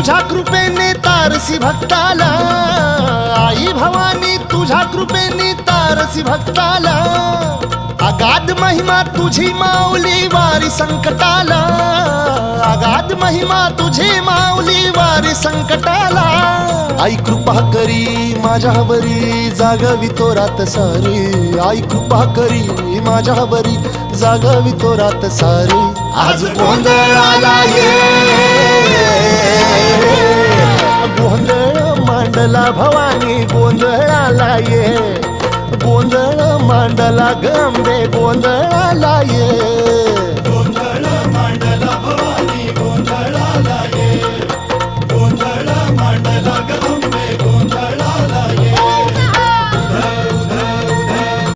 तुझ्या कृपेने तारसी भक्ताला, आई भवानी तुझ्या कृपेने तारसी भक्ताला, अगाध महिमा तुझी माऊली वारी संकटाला, अगाध महिमा तुझी माऊली वारी संकटाला. आई कृपा करी माझ्यावरी जागवी तो रात सारी, आई कृपा करी माझ्यावरी जागवी तो रात सारी. आज गोंधळाला ये, गोंधळ मांडला भवानी गोंधळाला ये, गोंधळ मांडला गंबे गोंधळाला ये.